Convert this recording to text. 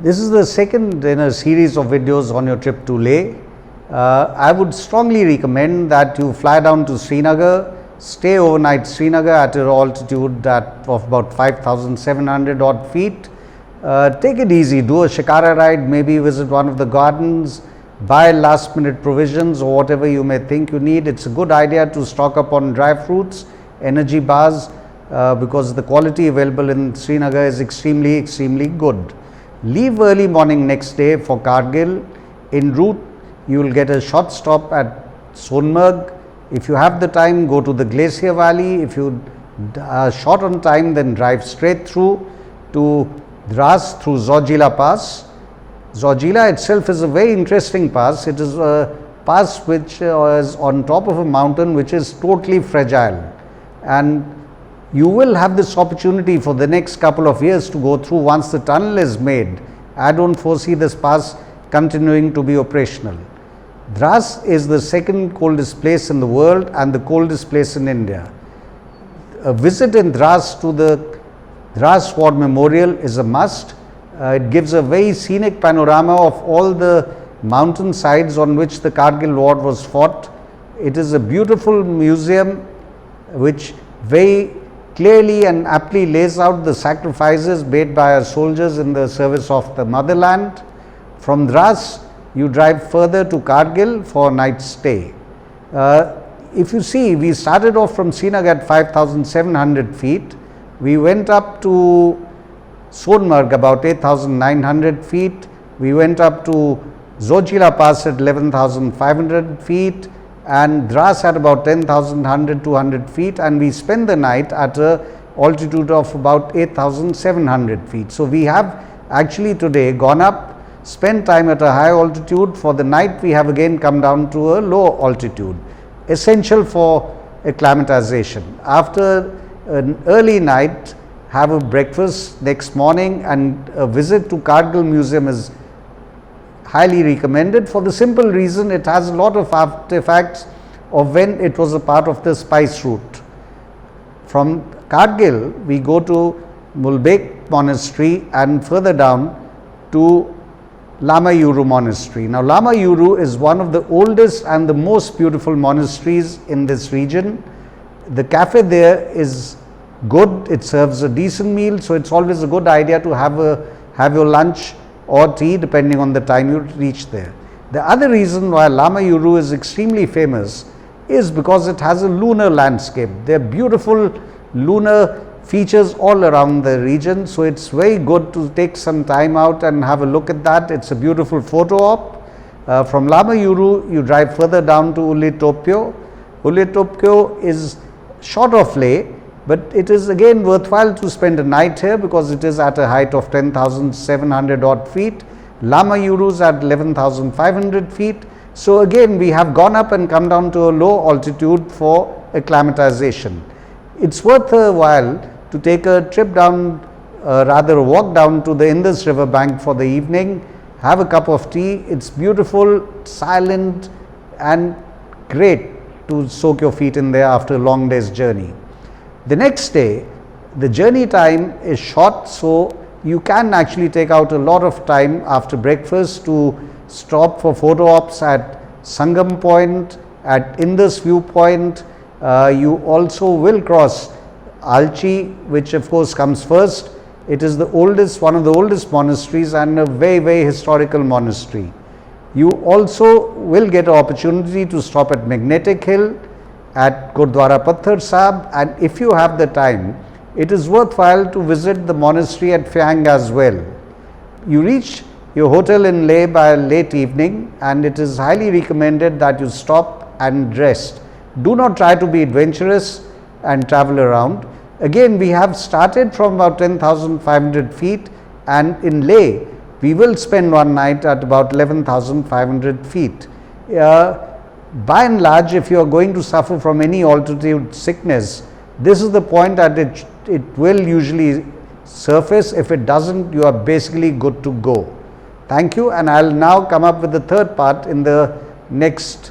This is the second in a series of videos on your trip to Leh. I would strongly recommend that you fly down to Srinagar, stay overnight Srinagar at an altitude of about 5,700 odd feet. Take it easy, do a shikara ride, maybe visit one of the gardens, buy last minute provisions or whatever you may think you need. It's a good idea to stock up on dry fruits, energy bars, because the quality available in Srinagar is extremely good. Leave early morning next day for Kargil. En route, you will get a short stop at Sonmarg. If you have the time, go to the Glacier Valley. If you are short on time, then drive straight through to Dras through Zojila Pass. Zojila itself is a very interesting pass. It is a pass which is on top of a mountain which is totally fragile, and you will have this opportunity for the next couple of years to go through once the tunnel is made. I don't foresee this pass continuing to be operational. Dras is the second coldest place in the world and the coldest place in India. A visit in Dras to the Dras War Memorial is a must. It gives a very scenic panorama of all the mountain sides on which the Kargil war was fought. It is a beautiful museum which very clearly and aptly lays out the sacrifices made by our soldiers in the service of the motherland. From Dras, you drive further to Kargil for a night stay. If you see, we started off from Srinagar at 5,700 feet. We went up to Sonmarg about 8,900 feet. We went up to Zojila Pass at 11,500 feet and Dras at about 10,200 feet, and we spend the night at a altitude of about 8,700 feet. So, we have actually today gone up, spent time at a high altitude. For the night, we have again come down to a low altitude, essential for acclimatization. After an early night, have a breakfast next morning, and a visit to Kargil Museum is highly recommended for the simple reason it has a lot of artifacts of when it was a part of the spice route. From Kargil, we go to Mulbek Monastery and further down to Lama Yuru Monastery. Now, Lama Yuru is one of the oldest and the most beautiful monasteries in this region. The cafe there is good, it serves a decent meal, so it's always a good idea to have your lunch or tea depending on the time you reach there. The other reason why Lama Yuru is extremely famous is because it has a lunar landscape. There are beautiful lunar features all around the region, so it's very good to take some time out and have a look at that. It's a beautiful photo op. From Lama Yuru, you drive further down to Ulitopio. Ulitopio is short of Leh, but it is again worthwhile to spend a night here because it is at a height of 10,700 odd feet. Lama Yuru is at 11,500 feet. So, again we have gone up and come down to a low altitude for acclimatization. It's worth a while to take a trip down, rather a walk down to the Indus river bank for the evening, have a cup of tea. It's beautiful, silent and great to soak your feet in there after a long day's journey. The next day, the journey time is short, so you can actually take out a lot of time after breakfast to stop for photo ops at Sangam Point, at Indus Viewpoint. You also will cross Alchi, which of course comes first. It is the oldest, one of the oldest monasteries and a very historical monastery. You also will get an opportunity to stop at Magnetic Hill, at Gurdwara Patthar Sahib, and if you have the time, it is worthwhile to visit the monastery at Phang as well. You reach your hotel in Leh by late evening, and it is highly recommended that you stop and rest. Do not try to be adventurous and travel around. Again, we have started from about 10,500 feet, and in Leh, we will spend one night at about 11,500 feet. By and large, if you are going to suffer from any altitude sickness, this is the point at which it will usually surface. If it doesn't, you are basically good to go. Thank you, and I will now come up with the third part in the next